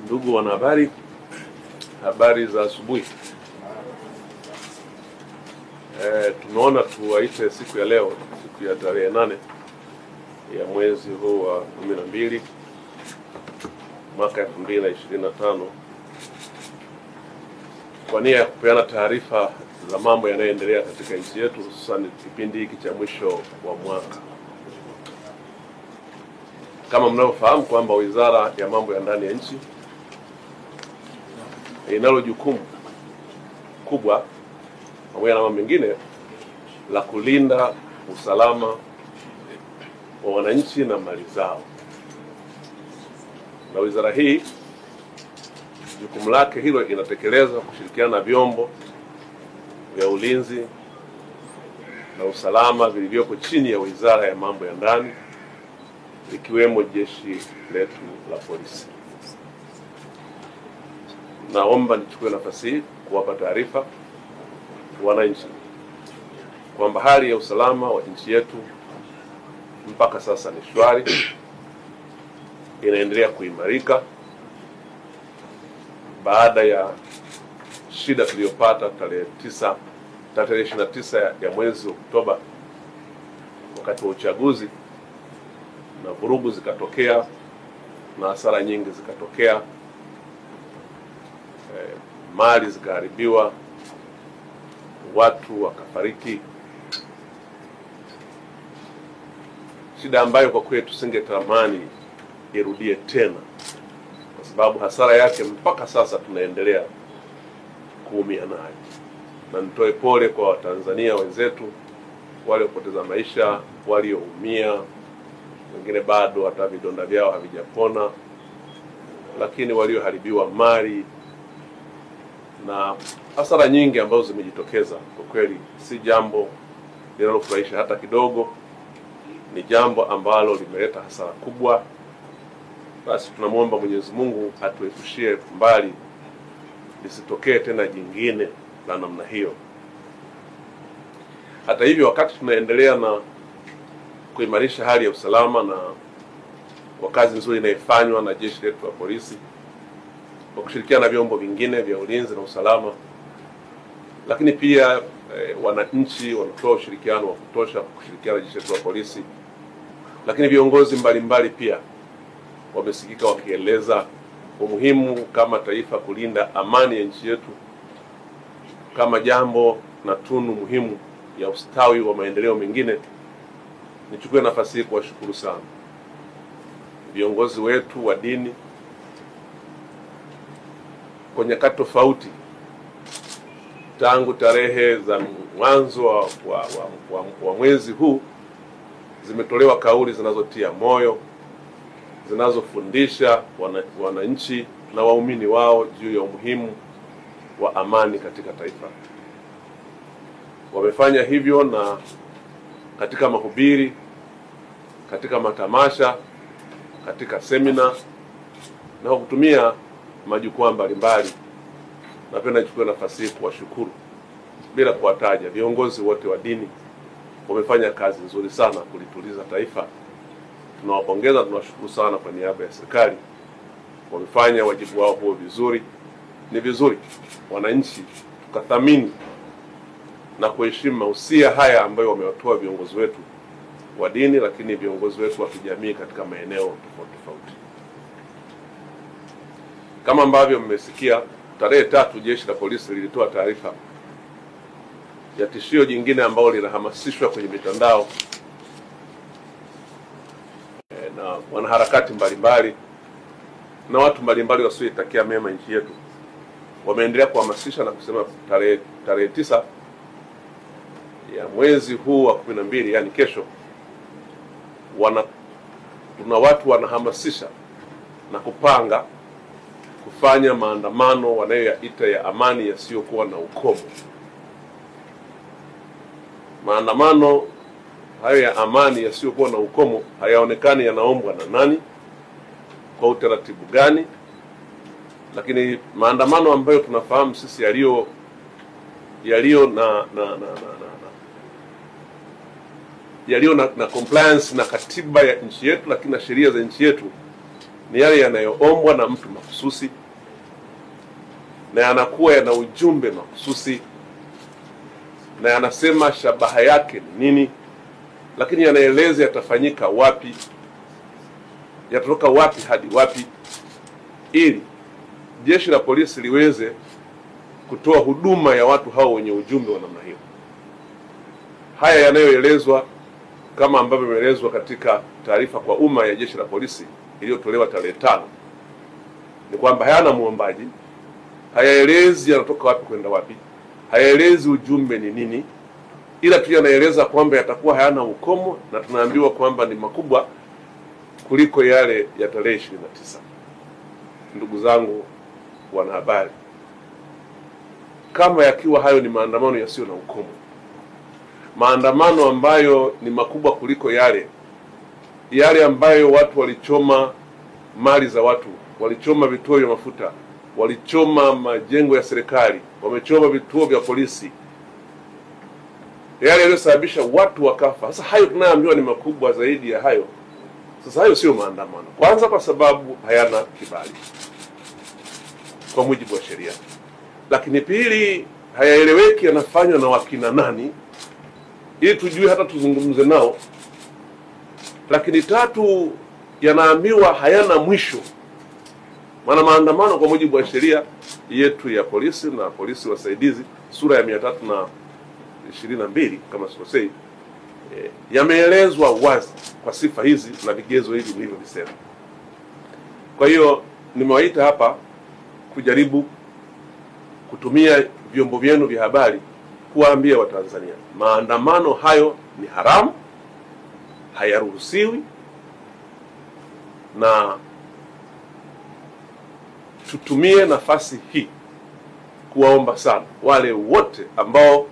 Ndugu wanahabari, habari za asubuhi. Tunaona tuwaite siku ya leo, siku ya tarehe 8 ya mwezi huu wa 12 mwaka 2025 kwa nia ya kupeana taarifa za mambo yanayoendelea katika nchi yetu, hususan kipindi hiki cha mwisho wa mwaka. Kama mnavyofahamu kwamba Wizara ya Mambo ya Ndani ya Nchi inalo jukumu kubwa pamoja na mambo mengine la kulinda usalama wa wananchi na mali zao. Na wizara hii jukumu lake hilo inatekeleza kushirikiana na vyombo vya ulinzi na usalama vilivyoko chini ya Wizara ya Mambo ya Ndani, ikiwemo jeshi letu la polisi. Naomba nichukue nafasi hii kuwapa taarifa wananchi kwamba hali ya usalama wa nchi yetu mpaka sasa ni shwari, inaendelea kuimarika baada ya shida tuliyopata tarehe 29 ya mwezi Oktoba wakati wa uchaguzi, na vurugu zikatokea na hasara nyingi zikatokea, mali zikaharibiwa, watu wakafariki, shida ambayo kwa kweli tusingetamani irudie tena, kwa sababu hasara yake mpaka sasa tunaendelea kuumia nayo. Na nitoe pole kwa Watanzania wenzetu waliopoteza maisha, walioumia, wengine bado hata vidonda vyao havijapona, lakini walioharibiwa mali na hasara nyingi ambazo zimejitokeza, kwa kweli si jambo linalofurahisha hata kidogo. Ni jambo ambalo limeleta hasara kubwa. Basi tunamwomba Mwenyezi Mungu atuepushie mbali lisitokee tena jingine la namna hiyo. Hata hivyo, wakati tunaendelea na kuimarisha hali ya usalama na kwa kazi nzuri inayofanywa na jeshi letu la polisi kwa kushirikiana na vyombo vingine vya ulinzi na usalama, lakini pia wananchi wanatoa ushirikiano wa kutosha kushirikiana na jeshi letu la polisi, lakini viongozi mbalimbali pia wamesikika wakieleza umuhimu kama taifa kulinda amani ya nchi yetu kama jambo na tunu muhimu ya ustawi wa maendeleo mengine. Nichukue nafasi hii kuwashukuru sana viongozi wetu wa dini kwa nyakati tofauti tangu tarehe za mwanzo wa mwezi huu. Zimetolewa kauli zinazotia moyo, zinazofundisha wananchi na waumini wao juu ya umuhimu wa amani katika taifa. Wamefanya hivyo na katika mahubiri, katika matamasha, katika semina na kutumia majukwaa mbalimbali. Napenda nichukue nafasi hii kuwashukuru bila kuwataja viongozi wote wa dini. Wamefanya kazi nzuri sana kulituliza taifa. Tunawapongeza, tunawashukuru sana kwa niaba ya serikali. Wamefanya wajibu wao huo vizuri. Ni vizuri wananchi tukathamini na kuheshimu mahusia haya ambayo wamewatoa viongozi wetu wa dini, lakini viongozi wetu wa kijamii katika maeneo tofauti tofauti. Kama ambavyo mmesikia, tarehe 3 jeshi la polisi lilitoa taarifa ya tishio jingine ambalo linahamasishwa kwenye mitandao na wanaharakati mbalimbali na watu mbalimbali wasioitakia mema nchi yetu. Wameendelea kuhamasisha na kusema tarehe 9 ya mwezi huu wa 12, yani kesho, kuna watu wanahamasisha na kupanga kufanya maandamano wanayoyaita ya amani yasiyokuwa na ukomo. Maandamano hayo ya amani yasiyokuwa na ukomo hayaonekani yanaombwa na nani, kwa utaratibu gani, lakini maandamano ambayo tunafahamu sisi yaliyo na compliance na katiba ya nchi yetu, lakini na sheria za nchi yetu, ni yale yanayoombwa na mtu mahususi na yanakuwa yana ujumbe mahususi na yanasema shabaha yake ni nini, lakini yanaeleza yatafanyika wapi, yatatoka wapi hadi wapi, ili jeshi la polisi liweze kutoa huduma ya watu hao wenye ujumbe wa namna hiyo. Haya yanayoelezwa kama ambavyo imeelezwa katika taarifa kwa umma ya jeshi la polisi iliyotolewa tarehe 5 ni kwamba hayana muombaji, hayaelezi yanatoka wapi kwenda wapi, hayaelezi ujumbe ni nini, ila tu yanaeleza kwamba yatakuwa hayana ukomo, na tunaambiwa kwamba ni makubwa kuliko yale ya tarehe 29. Ndugu zangu wanahabari, kama yakiwa hayo ni maandamano yasiyo na ukomo, maandamano ambayo ni makubwa kuliko yale ambayo watu walichoma mali za watu, walichoma vituo vya mafuta, walichoma majengo ya serikali, wamechoma vituo vya polisi, yale yaliyosababisha watu wakafa. Sasa hayo tunayoambiwa ni makubwa zaidi ya hayo. Sasa hayo sio maandamano. Kwanza kwa sababu hayana kibali kwa mujibu wa sheria, lakini pili hayaeleweki yanafanywa na wakina nani ili tujue hata tuzungumze nao, lakini tatu yanaambiwa hayana mwisho. Maana maandamano kwa mujibu wa sheria yetu ya polisi na polisi wasaidizi sura ya 322 kama sikosei, yameelezwa wazi kwa sifa hizi na vigezo hivi nilivyovisema. Kwa hiyo nimewaita hapa kujaribu kutumia vyombo vyenu vya habari kuwaambia Watanzania maandamano hayo ni haramu, hayaruhusiwi, na tutumie nafasi hii kuwaomba sana wale wote ambao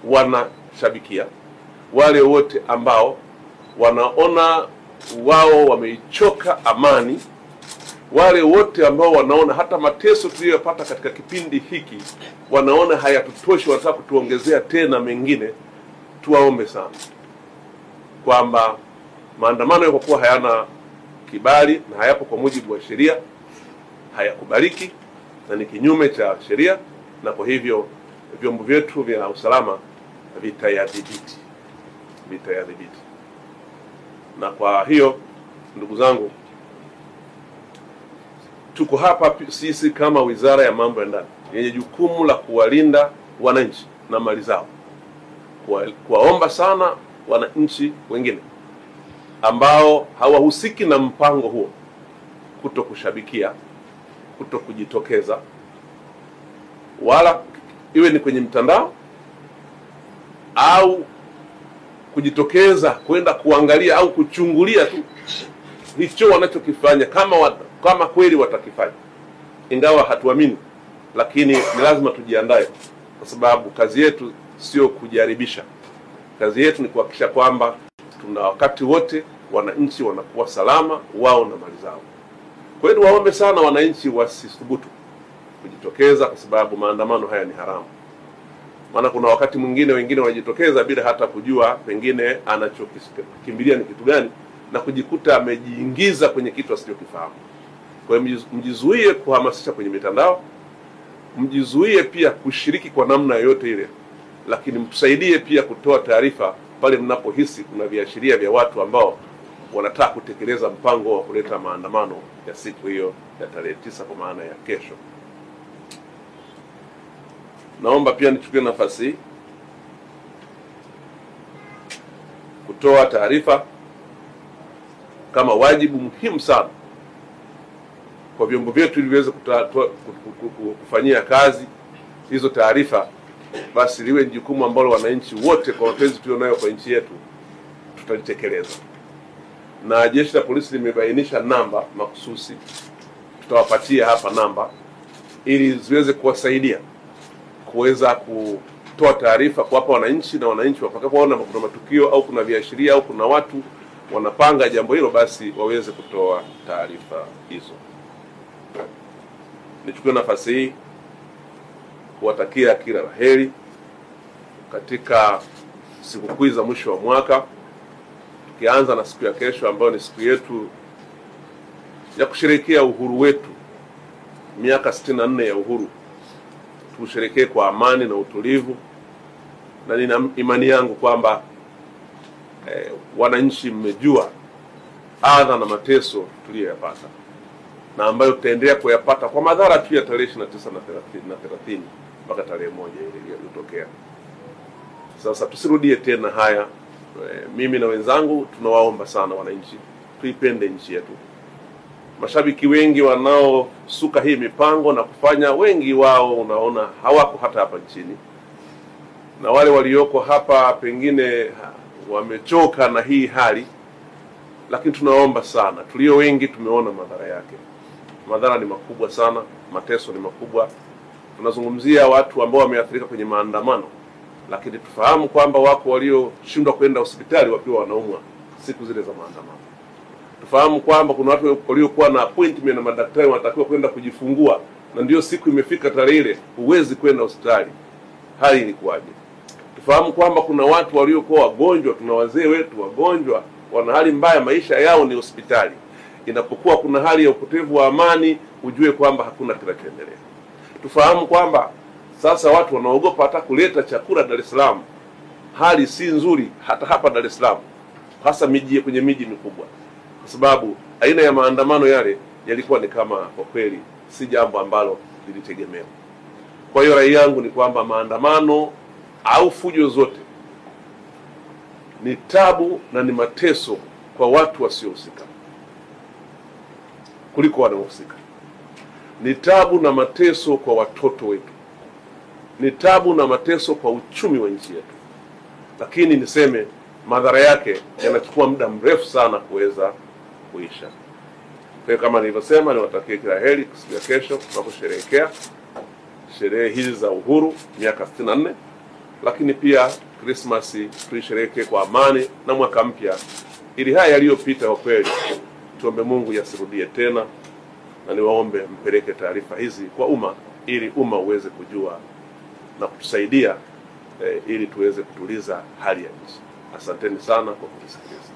wanashabikia, wale wote ambao wanaona wao wameichoka amani, wale wote ambao wanaona hata mateso tuliyopata katika kipindi hiki wanaona hayatutoshi, wanataka kutuongezea tena mengine, tuwaombe sana kwamba maandamano kwa kuwa hayana kibali na hayapo kwa mujibu wa sheria, hayakubaliki na ni kinyume cha sheria, na kwa hivyo vyombo vyetu vya usalama vitayadhibiti. Na kwa hiyo ndugu zangu, tuko hapa sisi kama Wizara ya Mambo ya Ndani yenye jukumu la kuwalinda wananchi na mali zao, kuwaomba sana wananchi wengine ambao hawahusiki na mpango huo kutokushabikia, kutokujitokeza, wala iwe ni kwenye mtandao au kujitokeza kwenda kuangalia au kuchungulia tu hicho wanachokifanya, kama kweli watakifanya, ingawa hatuamini, lakini ni lazima tujiandae, kwa sababu kazi yetu sio kujaribisha. Kazi yetu ni kuhakikisha kwamba tuna wakati wote wananchi wanakuwa salama wao na mali zao. Kwa hiyo waombe sana wananchi wasithubutu kujitokeza, kwa sababu maandamano haya ni haramu. Maana kuna wakati mwingine wengine wanajitokeza bila hata kujua pengine anachokimbilia ni kitu gani, na kujikuta amejiingiza kwenye kitu asichokifahamu. Kwa hiyo mjizuie kuhamasisha kwenye mitandao, mjizuie pia kushiriki kwa namna yoyote ile, lakini mtusaidie pia kutoa taarifa pale mnapohisi kuna viashiria vya watu ambao wanataka kutekeleza mpango wa kuleta maandamano ya siku hiyo ya tarehe 9 kwa maana ya kesho. Naomba pia nichukue nafasi hii kutoa taarifa kama wajibu muhimu sana kwa vyombo vyetu ili viweze kufanyia kazi hizo taarifa. Basi liwe jukumu ambalo wananchi wote kwa mapenzi tulionayo kwa nchi yetu tutalitekeleza. Na jeshi la polisi limebainisha namba makususi, tutawapatia hapa namba ili ziweze kuwasaidia kuweza kutoa taarifa kwa hapa wananchi, na wananchi watakapoona kuna matukio au kuna viashiria au kuna watu wanapanga jambo hilo, basi waweze kutoa taarifa hizo. Nichukue nafasi hii kuwatakia kila la heri katika sikukuu za mwisho wa mwaka, tukianza na siku ya kesho ambayo ni siku yetu ya kusherehekea uhuru wetu, miaka 64 ya uhuru, tusherehekee kwa amani na utulivu, na nina imani yangu kwamba wananchi mmejua adha na mateso tuliyoyapata na ambayo tutaendelea kuyapata kwa madhara tu ya tarehe 29 na 30 mpaka tarehe 1 ile iliyotokea. Sasa tusirudie tena haya. Mimi na wenzangu tunawaomba sana wananchi, tuipende nchi yetu. Mashabiki wengi wanaosuka hii mipango na kufanya, wengi wao unaona hawako hata hapa nchini, na wale walioko hapa pengine wamechoka na hii hali, lakini tunaomba sana, tulio wengi tumeona madhara yake. Madhara ni makubwa sana, mateso ni makubwa. Tunazungumzia watu ambao wameathirika kwenye maandamano, lakini tufahamu kwamba wako walioshindwa kwenda hospitali wakiwa wanaumwa siku zile za maandamano. Tufahamu kwamba kuna watu waliokuwa na appointment na madaktari wanatakiwa kwenda kujifungua, na ndio siku imefika tarehe ile huwezi kwenda hospitali. Hali ilikuwaje? Tufahamu kwamba kuna watu waliokuwa wagonjwa, tuna wazee wetu wagonjwa, wana hali mbaya, maisha yao ni hospitali. Inapokuwa kuna hali ya upotevu wa amani, ujue kwamba hakuna kinachoendelea. Tufahamu kwamba sasa watu wanaogopa hata kuleta chakula Dar es Salaam. Hali si nzuri hata hapa Dar es Salaam, hasa kwenye miji mikubwa, kwa sababu aina ya maandamano yale yalikuwa ni kama, kwa kweli si jambo ambalo lilitegemewa. Kwa hiyo rai yangu ni kwamba maandamano au fujo zote ni tabu na ni mateso kwa watu wasiohusika kuliko wanaohusika. Ni tabu na mateso kwa watoto wetu, ni tabu na mateso kwa uchumi wa nchi yetu, lakini niseme madhara yake yanachukua muda mrefu sana kuweza kuisha. Kwa kama nilivyosema, niwatakie kila heri siku ya kesho tunaposherehekea sherehe hizi za uhuru miaka 64, lakini pia Christmas tuisherehekee kwa amani na mwaka mpya, ili haya yaliyopita kwa kweli tuombe Mungu yasirudie tena, na niwaombe mpeleke taarifa hizi kwa umma ili umma uweze kujua na kutusaidia ili tuweze kutuliza hali ya nchi. Asanteni sana kwa kusikiliza.